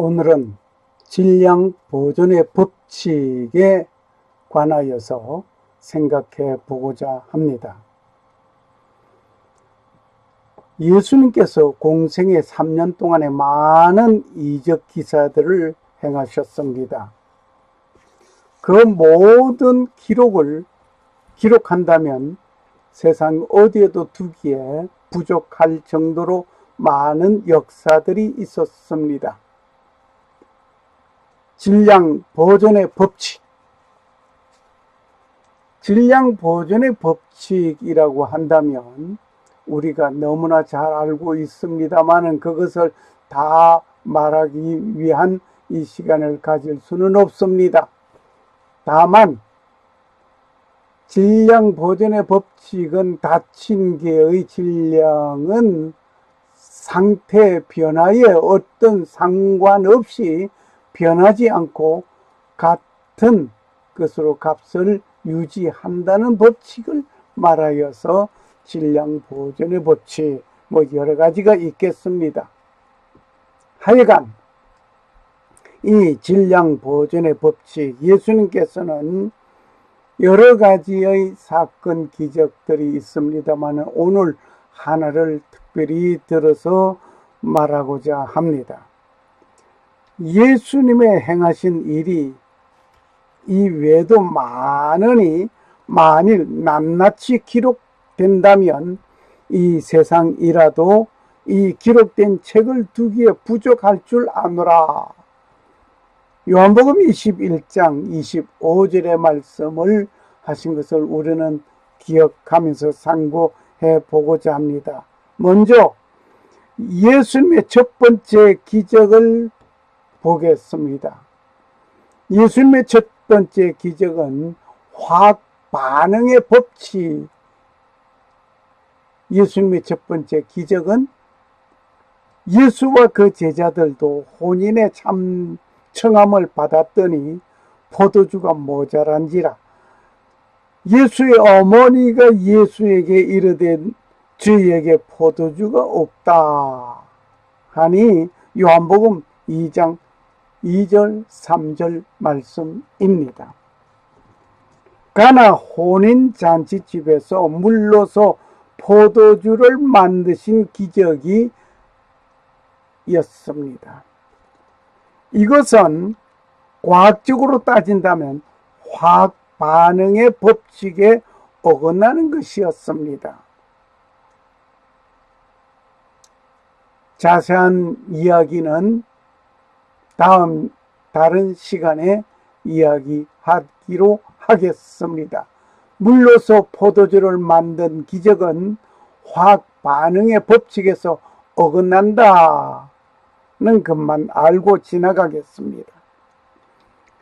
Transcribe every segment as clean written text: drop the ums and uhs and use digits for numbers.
오늘은 질량 보존의 법칙에 관하여서 생각해 보고자 합니다. 예수님께서 공생애 3년 동안에 많은 이적 기사들을 행하셨습니다. 그 모든 기록을 기록한다면 세상 어디에도 두기에 부족할 정도로 많은 역사들이 있었습니다. 질량 보존의 법칙. 질량 보존의 법칙이라고 한다면 우리가 너무나 잘 알고 있습니다만은 그것을 다 말하기 위한 이 시간을 가질 수는 없습니다. 다만 질량 보존의 법칙은 닫힌 개의 질량은 상태 변화에 어떤 상관없이 변하지 않고 같은 것으로 값을 유지한다는 법칙을 말하여서 질량 보존의 법칙, 여러 가지가 있겠습니다. 하여간 이 질량 보존의 법칙, 예수님께서는 여러 가지의 사건 기적들이 있습니다만 오늘 하나를 특별히 들어서 말하고자 합니다. 예수님의 행하신 일이 이 외에도 많으니 만일 낱낱이 기록된다면 이 세상이라도 이 기록된 책을 두기에 부족할 줄 아노라. 요한복음 21장 25절의 말씀을 하신 것을 우리는 기억하면서 상고해 보고자 합니다. 먼저 예수님의 첫 번째 기적을 보겠습니다. 예수님의 첫 번째 기적은 화학 반응의 법칙. 예수님의 첫 번째 기적은 예수와 그 제자들도 혼인의 청함을 받았더니 포도주가 모자란지라. 예수의 어머니가 예수에게 이르되 저희에게 포도주가 없다 하니 요한복음 2장 2절 3절 말씀입니다. 가나 혼인 잔치집에서 물로서 포도주를 만드신 기적이 였습니다. 이것은 과학적으로 따진다면 화학 반응의 법칙에 어긋나는 것이었습니다. 자세한 이야기는 다른 시간에 이야기하기로 하겠습니다. 물로서 포도주를 만든 기적은 화학 반응의 법칙에서 어긋난다는 것만 알고 지나가겠습니다.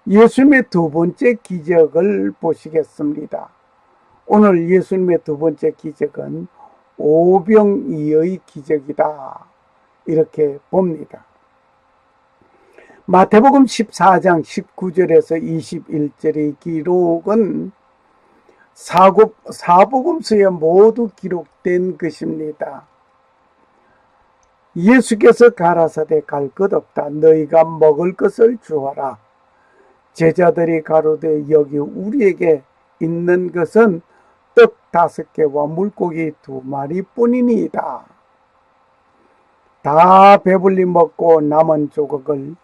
예수님의 두 번째 기적을 보시겠습니다. 오늘 예수님의 두 번째 기적은 오병이어의 기적이다. 이렇게 봅니다. 마태복음 14장 19절에서 21절의 기록은 사복음서에 모두 기록된 것입니다. 예수께서 가라사대 갈 것 없다. 너희가 먹을 것을 주어라. 제자들이 가로되 여기 우리에게 있는 것은 떡 5개와 물고기 2마리 뿐이니이다. 다 배불리 먹고 남은 조각을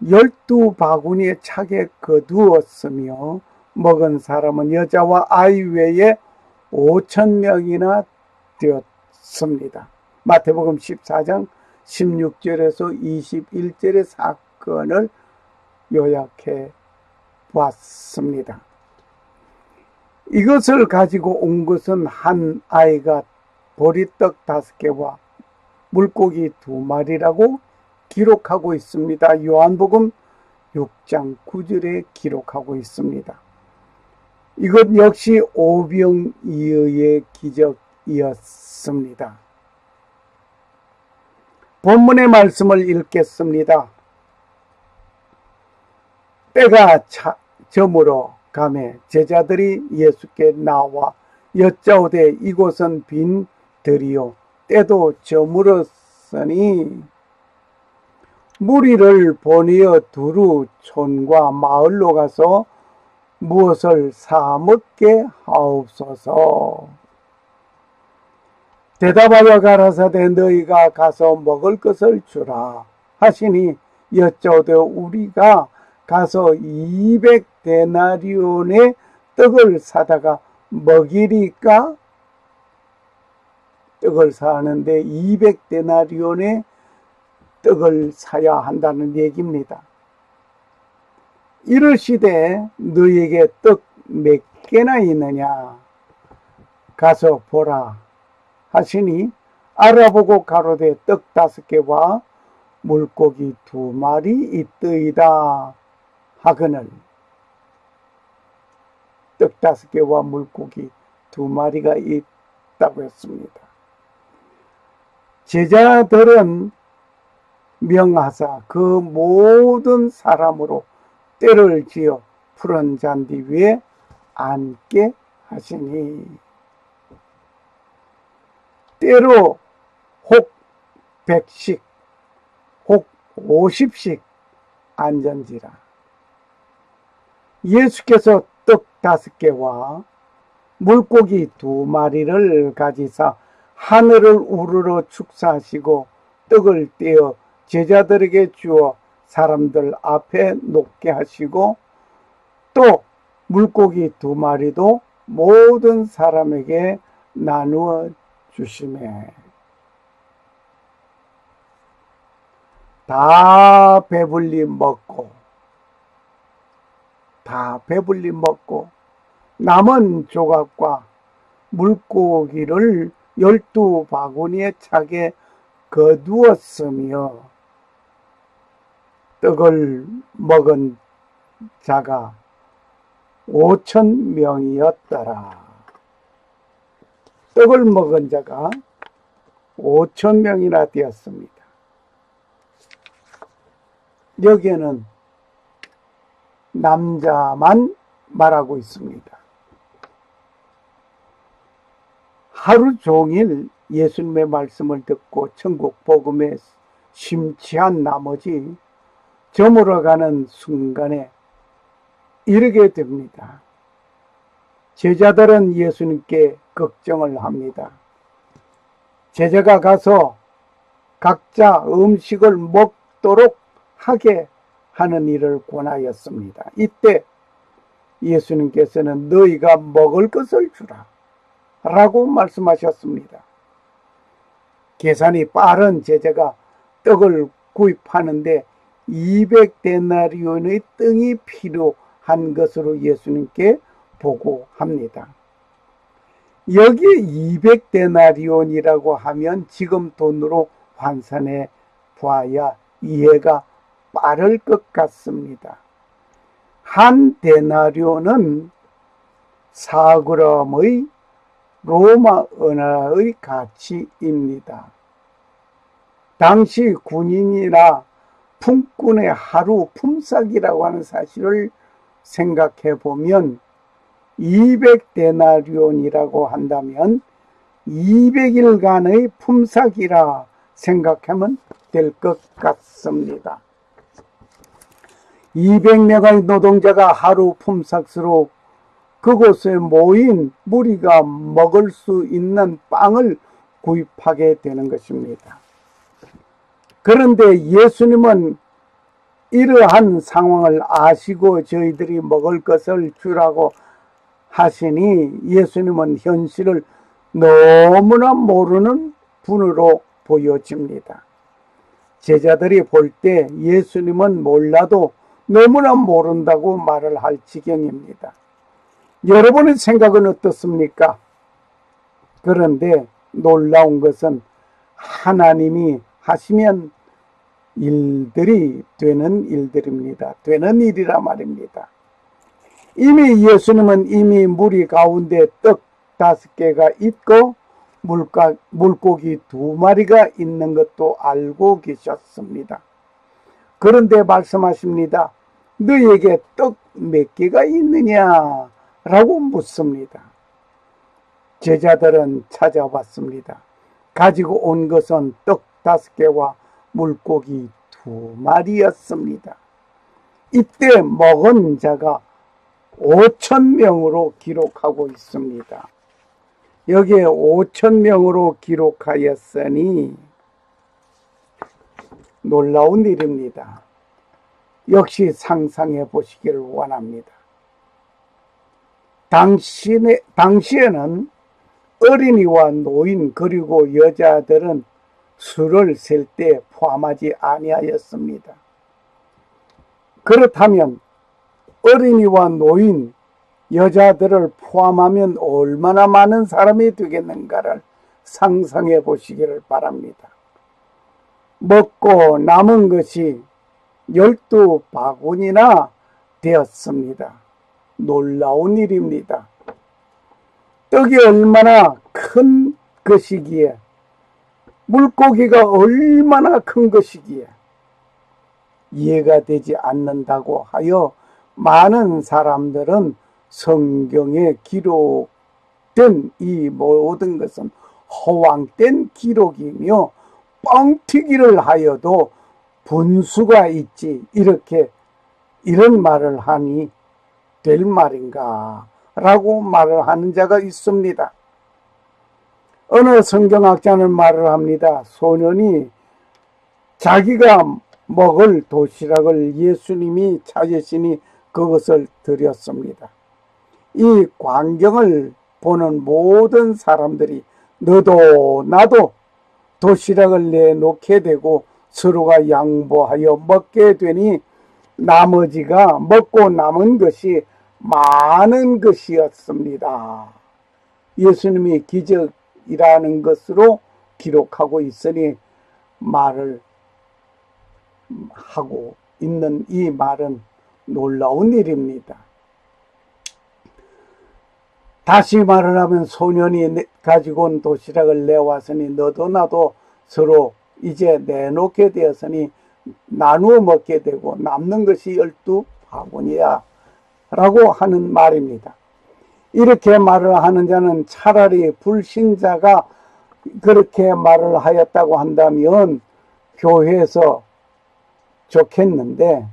12바구니에 차게 거두었으며 먹은 사람은 여자와 아이 외에 5,000명이나 되었습니다. 마태복음 14장 16절에서 21절의 사건을 요약해 보았습니다. 이것을 가지고 온 것은 한 아이가 보리떡 5개와 물고기 2마리라고 기록하고 있습니다. 요한복음 6장 9절에 기록하고 있습니다. 이것 역시 오병이어의 기적이었습니다. 본문의 말씀을 읽겠습니다. 때가 저물어 가매 제자들이 예수께 나와 여짜오되 이곳은 빈 들이요 때도 저물었으니 무리를 보내어 두루 촌과 마을로 가서 무엇을 사 먹게 하옵소서. 대답하여 가라사대 너희가 가서 먹을 것을 주라 하시니 여쭤되 우리가 가서 200데나리온의 떡을 사다가 먹이리까? 떡을 사는데 200데나리온의 떡을 사야 한다는 얘기입니다. 이르시되 너희에게 떡 몇 개나 있느냐 가서 보라 하시니 알아보고 가로되 떡 5개와 물고기 2마리 있더이다 하거늘 떡 5개와 물고기 2마리가 있다고 했습니다. 제자들은 명하사 그 모든 사람으로 때를 지어 푸른 잔디 위에 앉게 하시니 때로 혹 100씩 혹 50씩 앉은지라. 예수께서 떡 5개와 물고기 2마리를 가지사 하늘을 우러러 축사하시고 떡을 떼어 제자들에게 주어 사람들 앞에 놓게 하시고 또 물고기 2마리도 모든 사람에게 나누어 주시매 다 배불리 먹고 남은 조각과 물고기를 12바구니에 차게 거두었으며 떡을 먹은 자가 5,000명이었더라. 떡을 먹은 자가 5,000명이나 되었습니다. 여기에는 남자만 말하고 있습니다. 하루 종일 예수님의 말씀을 듣고 천국 복음에 심취한 나머지 저물어가는 순간에 이르게 됩니다. 제자들은 예수님께 걱정을 합니다. 제자가 가서 각자 음식을 먹도록 하게 하는 일을 권하였습니다. 이때 예수님께서는 너희가 먹을 것을 주라 라고 말씀하셨습니다. 계산이 빠른 제자가 떡을 구입하는데 200데나리온의 떡이 필요한 것으로 예수님께 보고합니다. 여기에 200데나리온이라고 하면 지금 돈으로 환산해 봐야 이해가 빠를 것 같습니다. 한 데나리온은 4g의 로마 은하의 가치입니다. 당시 군인이나 품꾼의 하루 품삯이라고 하는 사실을 생각해 보면 200데나리온이라고 한다면 200일간의 품삯이라 생각하면 될 것 같습니다. 200명의 노동자가 하루 품삯으로 그곳에 모인 무리가 먹을 수 있는 빵을 구입하게 되는 것입니다. 그런데 예수님은 이러한 상황을 아시고 저희들이 먹을 것을 주라고 하시니 예수님은 현실을 너무나 모르는 분으로 보여집니다. 제자들이 볼 때 예수님은 몰라도 너무나 모른다고 말을 할 지경입니다. 여러분의 생각은 어떻습니까? 그런데 놀라운 것은 하나님이 하시면 일들이 되는 일들입니다. 되는 일이라 말입니다. 이미 예수님은 이미 무리 가운데 떡 5개가 있고 물고기 2마리가 있는 것도 알고 계셨습니다. 그런데 말씀하십니다. 너희에게 떡 몇 개가 있느냐? 라고 묻습니다. 제자들은 찾아봤습니다. 가지고 온 것은 떡 5개와 물고기 2마리였습니다. 이때 먹은 자가 5,000명으로 기록하고 있습니다. 여기에 5,000명으로 기록하였으니 놀라운 일입니다. 역시 상상해 보시기를 원합니다. 당시에는 어린이와 노인 그리고 여자들은 수를 셀 때 포함하지 아니하였습니다. 그렇다면 어린이와 노인, 여자들을 포함하면 얼마나 많은 사람이 되겠는가를 상상해 보시기를 바랍니다. 먹고 남은 것이 12바구니나 되었습니다. 놀라운 일입니다. 떡이 얼마나 큰 것이기에, 물고기가 얼마나 큰 것이기에 이해가 되지 않는다고 하여 많은 사람들은 성경에 기록된 이 모든 것은 허황된 기록이며 뻥튀기를 하여도 분수가 있지 이런 말을 하니 될 말인가 라고 말을 하는 자가 있습니다. 어느 성경학자는 말을 합니다. 소년이 자기가 먹을 도시락을 예수님이 찾으시니 그것을 드렸습니다. 이 광경을 보는 모든 사람들이 너도 나도 도시락을 내놓게 되고 서로가 양보하여 먹게 되니 나머지가 먹고 남은 것이 많은 것이었습니다. 예수님이 기적이라는 것으로 기록하고 있으니 말을 하고 있는 이 말은 놀라운 일입니다. 다시 말을 하면 소년이 가지고 온 도시락을 내왔으니 너도 나도 서로 이제 내놓게 되었으니 나누어 먹게 되고 남는 것이 12바구니야 라고 하는 말입니다. 이렇게 말을 하는 자는 차라리 불신자가 그렇게 말을 하였다고 한다면 교회에서 좋겠는데,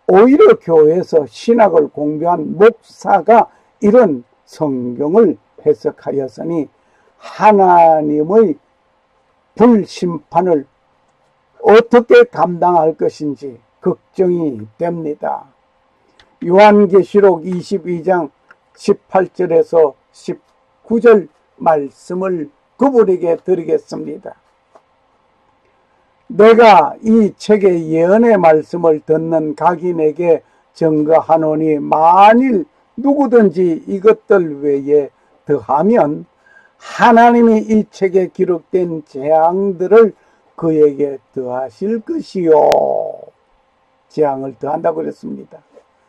오히려 교회에서 신학을 공부한 목사가 이런 성경을 해석하였으니 하나님의 불심판을 어떻게 감당할 것인지 걱정이 됩니다. 요한계시록 22장 18절에서 19절 말씀을 그분에게 드리겠습니다. 내가 이 책의 예언의 말씀을 듣는 각인에게 증거하노니 만일 누구든지 이것들 외에 더하면 하나님이 이 책에 기록된 재앙들을 그에게 더하실 것이요. 재앙을 더한다고 그랬습니다.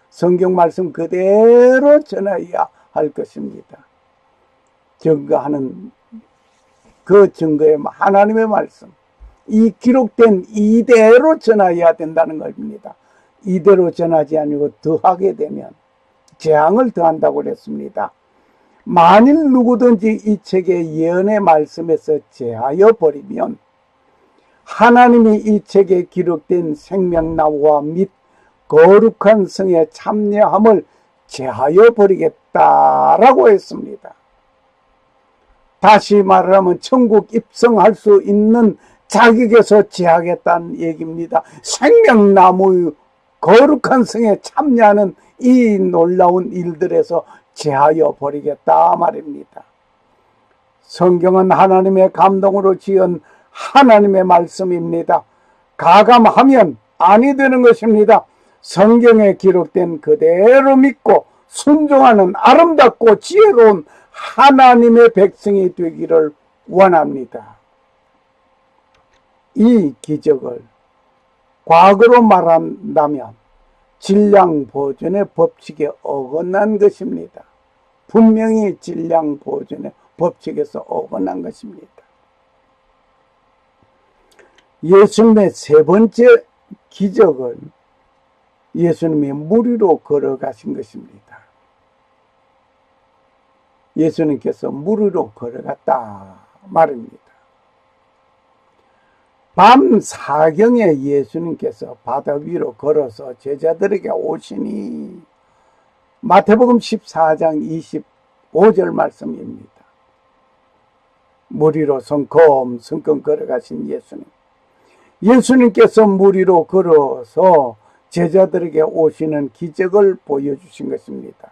성경 말씀 그대로 전해야 할 것입니다. 증거하는 그 증거의 하나님의 말씀, 이 기록된 이대로 전해야 된다는 겁니다. 이대로 전하지 아니고 더하게 되면 재앙을 더한다고 그랬습니다. 만일 누구든지 이 책의 예언의 말씀에서 제하여 버리면 하나님이 이 책에 기록된 생명나무와 및 거룩한 성에 참여함을 제하여 버리겠다라고 했습니다. 다시 말을 하면 천국 입성할 수 있는 자격에서 제하겠다는 얘기입니다. 생명나무의 거룩한 성에 참여하는 이 놀라운 일들에서 제하여 버리겠다 말입니다. 성경은 하나님의 감동으로 지은 하나님의 말씀입니다. 가감하면 아니 되는 것입니다. 성경에 기록된 그대로 믿고 순종하는 아름답고 지혜로운 하나님의 백성이 되기를 원합니다. 이 기적을 과거로 말한다면 질량보존의 법칙에 어긋난 것입니다. 분명히 질량보존의 법칙에서 어긋난 것입니다. 예수님의 세 번째 기적은 예수님이 물 위로 걸어가신 것입니다. 예수님께서 물 위로 걸어갔다 말입니다. 밤 사경에 예수님께서 바다 위로 걸어서 제자들에게 오시니, 마태복음 14장 25절 말씀입니다. 물 위로 성큼성큼 걸어가신 예수님. 예수님께서 물 위로 걸어서 제자들에게 오시는 기적을 보여주신 것입니다.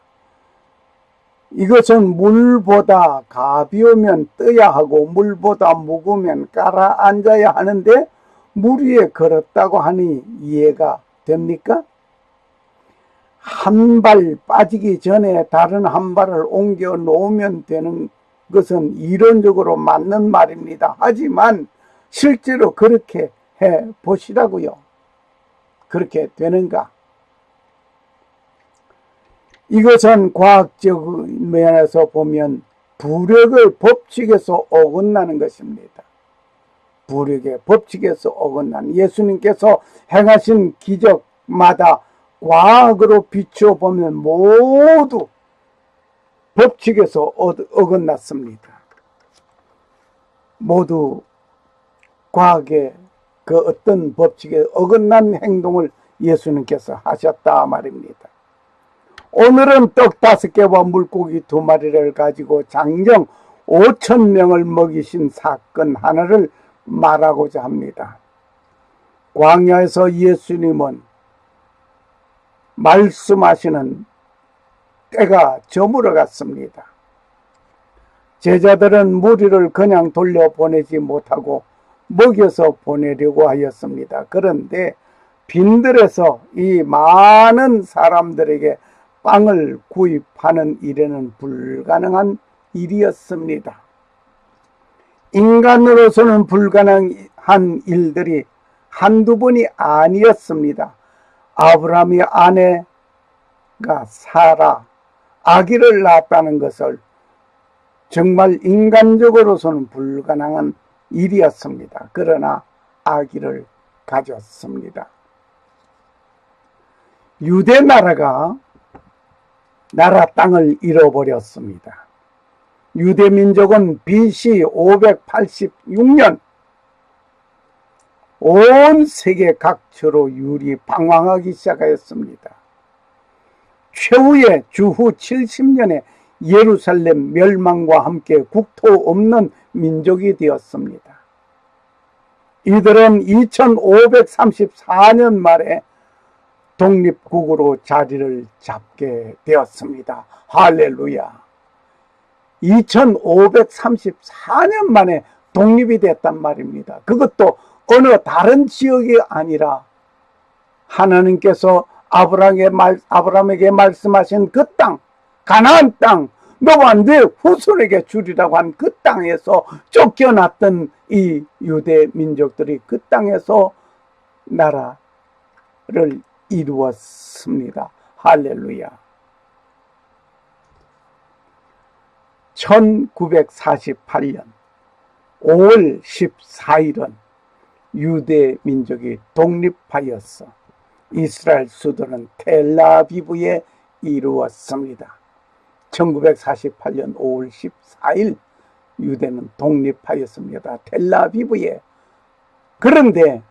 이것은 물보다 가벼우면 떠야 하고 물보다 무거우면 깔아앉아야 하는데 물 위에 걸었다고 하니 이해가 됩니까? 한 발 빠지기 전에 다른 한 발을 옮겨 놓으면 되는 것은 이론적으로 맞는 말입니다. 하지만 실제로 그렇게 해 보시라고요. 그렇게 되는가? 이것은 과학적 면에서 보면 부력의 법칙에서 어긋나는 것입니다. 부력의 법칙에서 어긋나는, 예수님께서 행하신 기적마다 과학으로 비추어 보면 모두 법칙에서 어긋났습니다. 모두 과학의 그 어떤 법칙에 어긋난 행동을 예수님께서 하셨다 말입니다. 오늘은 떡 5개와 물고기 2마리를 가지고 장정 5,000명을 먹이신 사건 하나를 말하고자 합니다. 광야에서 예수님은 말씀하시는 때가 저물어 갔습니다. 제자들은 무리를 그냥 돌려보내지 못하고 먹여서 보내려고 하였습니다. 그런데 빈들에서 이 많은 사람들에게 빵을 구입하는 일에는 불가능한 일이었습니다. 인간으로서는 불가능한 일들이 한두 번이 아니었습니다. 아브라함의 아내가 사라 아기를 낳았다는 것을 정말 인간적으로서는 불가능한 일이었습니다. 그러나 아기를 가졌습니다. 유대 나라가 나라 땅을 잃어버렸습니다. 유대 민족은 BC 586년 온 세계 각처로 유리 방황하기 시작하였습니다. 최후의 주후 70년에 예루살렘 멸망과 함께 국토 없는 민족이 되었습니다. 이들은 2534년 말에 독립국으로 자리를 잡게 되었습니다. 할렐루야. 2534년 만에 독립이 됐단 말입니다. 그것도 어느 다른 지역이 아니라 하나님께서 아브라함에게 말씀하신 그 땅, 가나안 땅, 너와 네 후손에게 주리라고 한 그 땅에서 쫓겨났던 이 유대 민족들이 그 땅에서 나라를 이루었습니다. 할렐루야. 1948년 5월 14일은 유대 민족이 독립하였어 이스라엘 수도는 텔아비브에 이루었습니다. 1948년 5월 14일 유대는 독립하였습니다. 텔아비브에. 그런데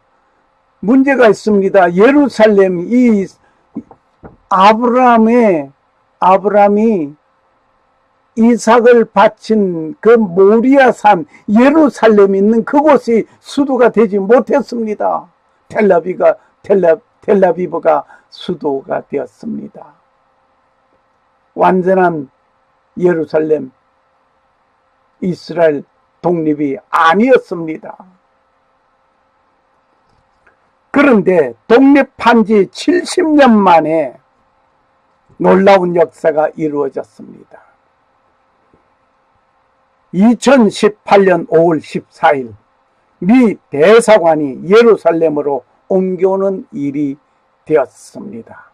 문제가 있습니다. 예루살렘, 이 아브라함이 이삭을 바친 그 모리아산 예루살렘이 있는 그곳이 수도가 되지 못했습니다. 텔아비브가 수도가 되었습니다. 완전한 예루살렘 이스라엘 독립이 아니었습니다. 그런데 독립한 지 70년 만에 놀라운 역사가 이루어졌습니다. 2018년 5월 14일 미 대사관이 예루살렘으로 옮겨오는 일이 되었습니다.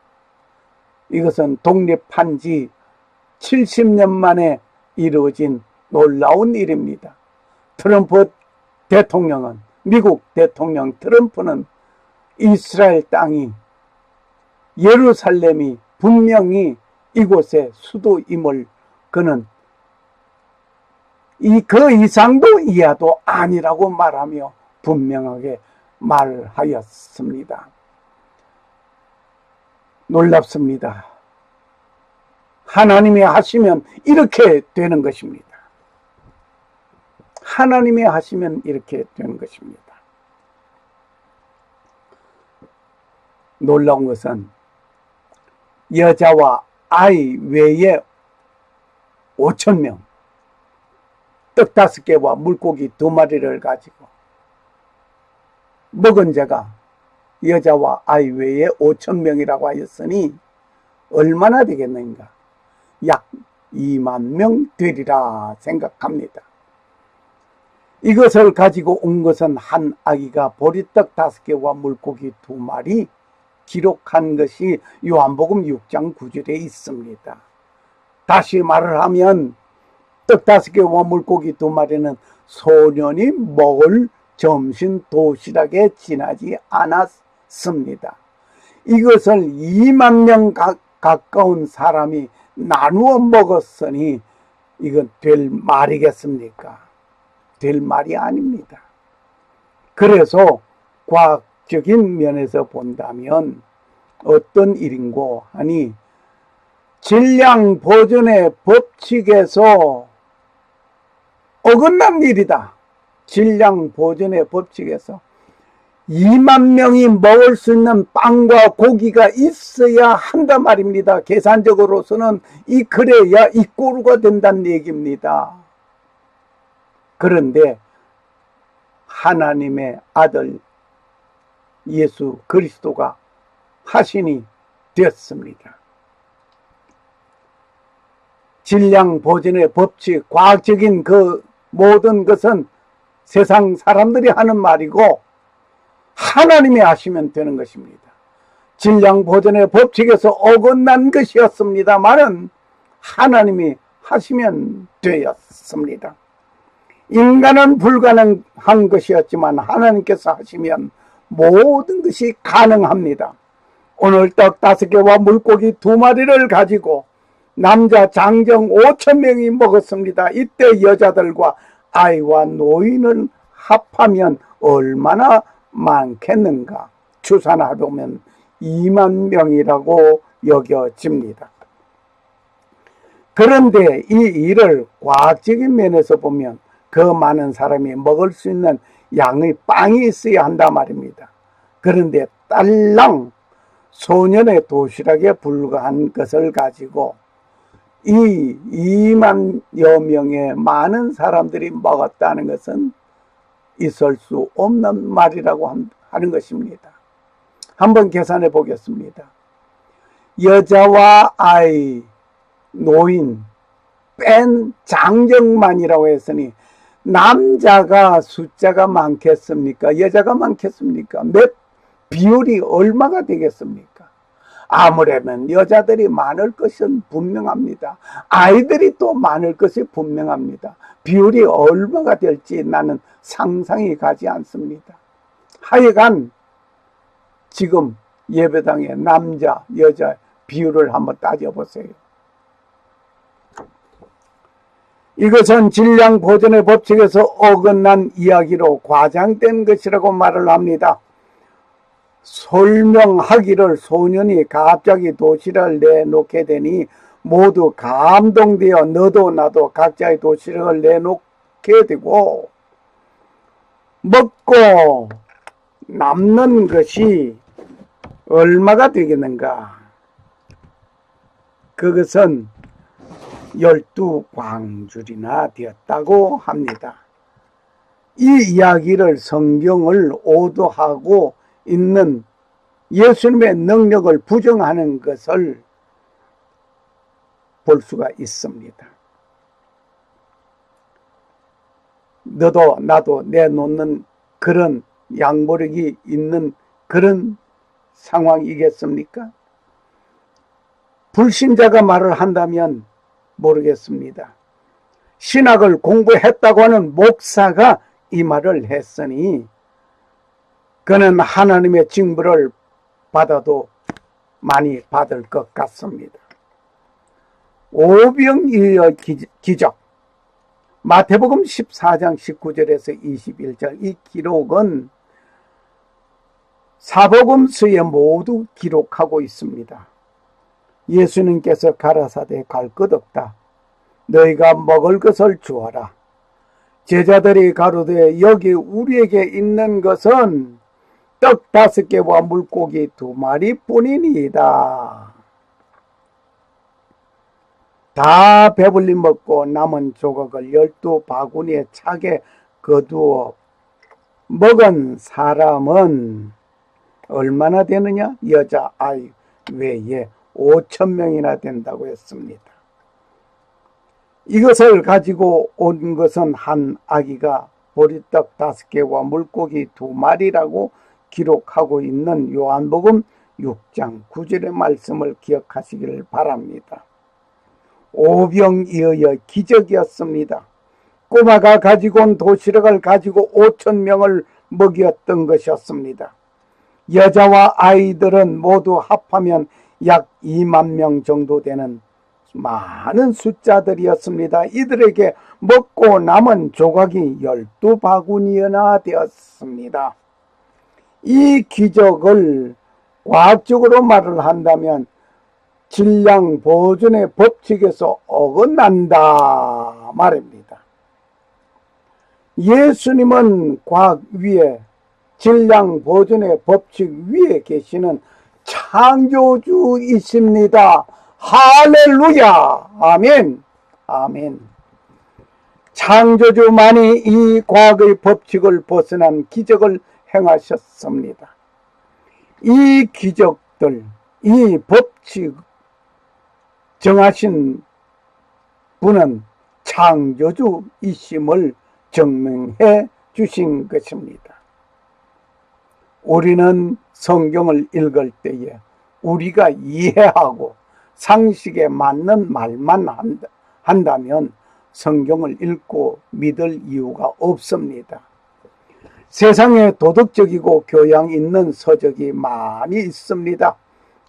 이것은 독립한 지 70년 만에 이루어진 놀라운 일입니다. 트럼프 대통령은, 미국 대통령 트럼프는 이스라엘 땅이, 예루살렘이 분명히 이곳의 수도임을 그는 그 이상도 이하도 아니라고 말하며 분명하게 말하였습니다. 놀랍습니다. 하나님이 하시면 이렇게 되는 것입니다. 하나님이 하시면 이렇게 되는 것입니다. 놀라운 것은 여자와 아이 외에 5,000명, 떡 5개와 물고기 2마리를 가지고 먹은 자가 여자와 아이 외에 5,000명이라고 하였으니 얼마나 되겠는가? 약 2만 명 되리라 생각합니다. 이것을 가지고 온 것은 한 아기가 보리떡 5개와 물고기 2마리 기록한 것이 요한복음 6장 9절에 있습니다. 다시 말을 하면 떡 5개와 물고기 2마리는 소년이 먹을 점심 도시락에 지나지 않았습니다. 이것을 2만 명 가까운 사람이 나누어 먹었으니 이건 될 말이겠습니까? 될 말이 아닙니다. 그래서 과학적인 면에서 본다면 어떤 일인고 하니 질량 보존의 법칙에서 어긋난 일이다. 질량 보존의 법칙에서 2만 명이 먹을 수 있는 빵과 고기가 있어야 한단 말입니다. 계산적으로서는 그래야 이 꼴가 된다는 얘기입니다. 그런데 하나님의 아들 예수 그리스도가 화신이 되었습니다. 질량 보존의 법칙, 과학적인 그 모든 것은 세상 사람들이 하는 말이고 하나님이 하시면 되는 것입니다. 질량 보존의 법칙에서 어긋난 것이었습니다만은 하나님이 하시면 되었습니다. 인간은 불가능한 것이었지만 하나님께서 하시면 모든 것이 가능합니다. 오늘 떡 5개와 물고기 2마리를 가지고 남자 장정 5,000명이 먹었습니다. 이때 여자들과 아이와 노인을 합하면 얼마나 많겠는가? 추산해보면 2만 명이라고 여겨집니다. 그런데 이 일을 과학적인 면에서 보면 그 많은 사람이 먹을 수 있는 양의 빵이 있어야 한단 말입니다. 그런데 딸랑 소년의 도시락에 불과한 것을 가지고 이 2만여 명의 많은 사람들이 먹었다는 것은 있을 수 없는 말이라고 하는 것입니다. 한번 계산해 보겠습니다. 여자와 아이, 노인 뺀 장정만이라고 했으니 남자가 숫자가 많겠습니까? 여자가 많겠습니까? 몇 비율이 얼마가 되겠습니까? 아무래도 여자들이 많을 것은 분명합니다. 아이들이 또 많을 것이 분명합니다. 비율이 얼마가 될지 나는 상상이 가지 않습니다. 하여간 지금 예배당의 남자, 여자 비율을 한번 따져보세요. 이것은 질량 보존의 법칙에서 어긋난 이야기로 과장된 것이라고 말을 합니다. 설명하기를 소년이 갑자기 도시락을 내놓게 되니 모두 감동되어 너도 나도 각자의 도시락을 내놓게 되고 먹고 남는 것이 얼마가 되겠는가? 그것은 12광줄이나 되었다고 합니다. 이 이야기를 성경을 오도하고 있는 예수님의 능력을 부정하는 것을 볼 수가 있습니다. 너도 나도 내놓는 그런 양보력이 있는 그런 상황이겠습니까? 불신자가 말을 한다면 모르겠습니다. 신학을 공부했다고 하는 목사가 이 말을 했으니 그는 하나님의 징벌을 받아도 많이 받을 것 같습니다. 오병이어의 기적, 마태복음 14장 19절에서 21절 이 기록은 사복음서에 모두 기록하고 있습니다. 예수님께서 가라사대 갈 것 없다. 너희가 먹을 것을 주어라. 제자들이 가로되 여기 우리에게 있는 것은 떡 5개와 물고기 2마리 뿐이니이다. 다 배불리 먹고 남은 조각을 12바구니에 차게 거두어 먹은 사람은 얼마나 되느냐? 여자 아이 외에 5,000명이나 된다고 했습니다. 이것을 가지고 온 것은 한 아기가 보리떡 5개와 물고기 2마리라고 기록하고 있는 요한복음 6장 9절의 말씀을 기억하시기를 바랍니다. 오병이어의 기적이었습니다. 꼬마가 가지고 온 도시락을 가지고 5,000명을 먹였던 것이었습니다. 여자와 아이들은 모두 합하면 약 2만 명 정도 되는 많은 숫자들이었습니다. 이들에게 먹고 남은 조각이 12바구니나 되었습니다. 이 기적을 과학적으로 말을 한다면 질량 보존의 법칙에서 어긋난다 말입니다. 예수님은 과학 위에 질량 보존의 법칙 위에 계시는 창조주이십니다. 할렐루야. 아멘. 아멘. 창조주만이 이 과학의 법칙을 벗어난 기적을 행하셨습니다. 이 기적들, 이 법칙 정하신 분은 창조주이심을 증명해 주신 것입니다. 우리는 성경을 읽을 때에 우리가 이해하고 상식에 맞는 말만 한다면 성경을 읽고 믿을 이유가 없습니다. 세상에 도덕적이고 교양 있는 서적이 많이 있습니다.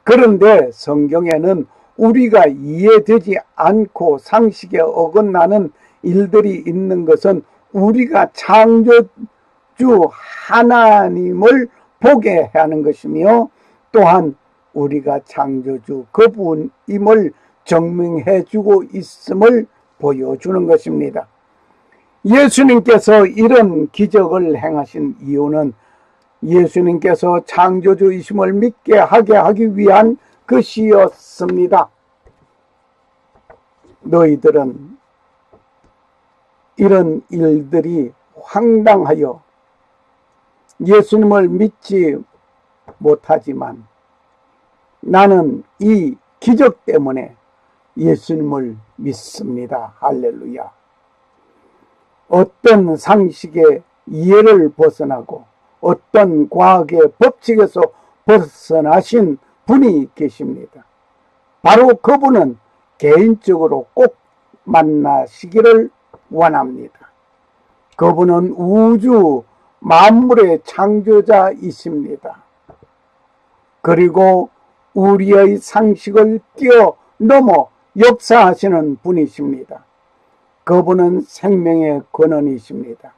그런데 성경에는 우리가 이해되지 않고 상식에 어긋나는 일들이 있는 것은 우리가 창조주 하나님을 보게 하는 것이며 또한 우리가 창조주 그분임을 증명해 주고 있음을 보여주는 것입니다. 예수님께서 이런 기적을 행하신 이유는 예수님께서 창조주이심을 믿게 하게 하기 위한 것이었습니다. 너희들은 이런 일들이 황당하여 예수님을 믿지 못하지만 나는 이 기적 때문에 예수님을 믿습니다. 할렐루야. 어떤 상식의 이해를 벗어나고 어떤 과학의 법칙에서 벗어나신 분이 계십니다. 바로 그분은 개인적으로 꼭 만나시기를 원합니다. 그분은 우주 만물의 창조자이십니다. 그리고 우리의 상식을 뛰어넘어 역사하시는 분이십니다. 그분은 생명의 근원이십니다.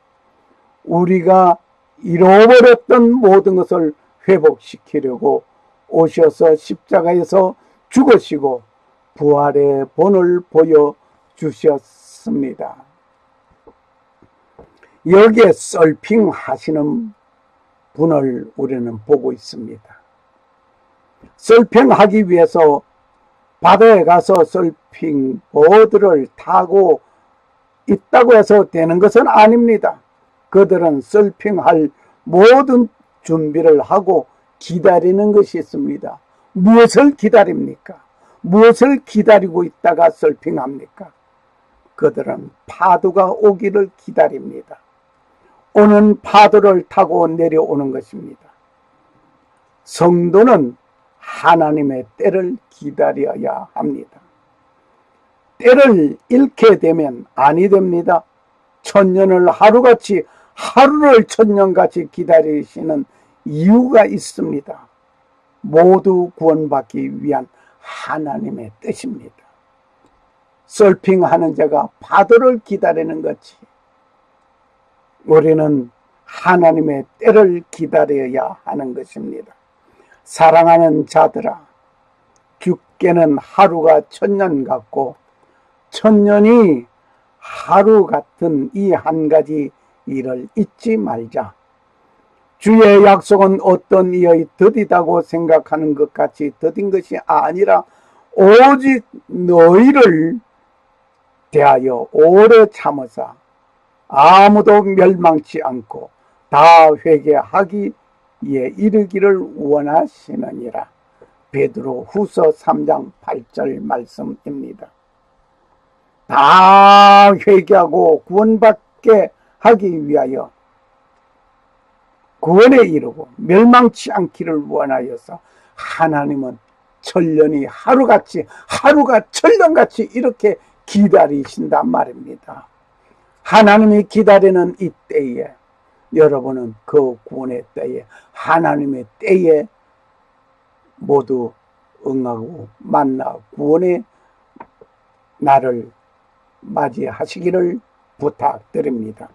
우리가 잃어버렸던 모든 것을 회복시키려고 오셔서 십자가에서 죽으시고 부활의 본을 보여주셨습니다. 여기에 서핑하시는 분을 우리는 보고 있습니다. 서핑하기 위해서 바다에 가서 서핑보드를 타고 있다고 해서 되는 것은 아닙니다. 그들은 서핑할 모든 준비를 하고 기다리는 것이 있습니다. 무엇을 기다립니까? 무엇을 기다리고 있다가 서핑합니까? 그들은 파도가 오기를 기다립니다. 오는 파도를 타고 내려오는 것입니다. 성도는 하나님의 때를 기다려야 합니다. 때를 잃게 되면 아니 됩니다. 천년을 하루같이, 하루를 천년같이 기다리시는 이유가 있습니다. 모두 구원받기 위한 하나님의 뜻입니다. 서핑하는 자가 파도를 기다리는 것이 우리는 하나님의 때를 기다려야 하는 것입니다. 사랑하는 자들아, 죽게는 하루가 천년 같고 천년이 하루 같은 이 한 가지 일을 잊지 말자. 주의 약속은 어떤 이의 더디다고 생각하는 것 같이 더딘 것이 아니라 오직 너희를 대하여 오래 참으사 아무도 멸망치 않고 다 회개하기에 이르기를 원하시느니라. 베드로 후서 3장 8절 말씀입니다. 다 회개하고 구원받게 하기 위하여 구원에 이르고 멸망치 않기를 원하여서 하나님은 천년이 하루같이, 하루가 천년같이 이렇게 기다리신단 말입니다. 하나님이 기다리는 이 때에 여러분은 그 구원의 때에, 하나님의 때에 모두 응하고 만나 구원의 날을 맞이하시기를 부탁드립니다.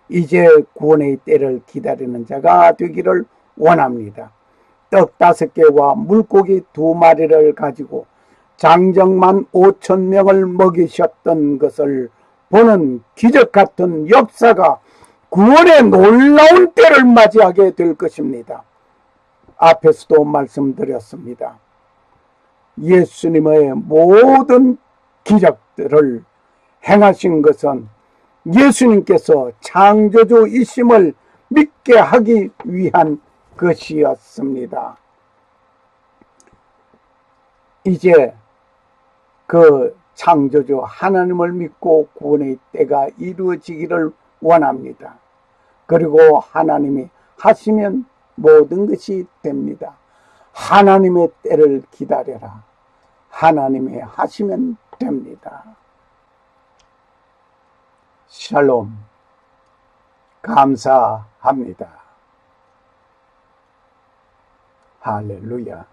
이제 구원의 때를 기다리는 자가 되기를 원합니다. 떡 5개와 물고기 2마리를 가지고 장정만 5,000명을 먹이셨던 것을 보는 기적 같은 역사가 구원의 놀라운 때를 맞이하게 될 것입니다. 앞에서도 말씀드렸습니다. 예수님의 모든 기적들을 행하신 것은 예수님께서 창조주이심을 믿게 하기 위한 것이었습니다. 이제 그 창조주 하나님을 믿고 구원의 때가 이루어지기를 원합니다. 그리고 하나님이 하시면 모든 것이 됩니다. 하나님의 때를 기다려라. 하나님이 하시면 됩니다. 샬롬. 감사합니다. 할렐루야.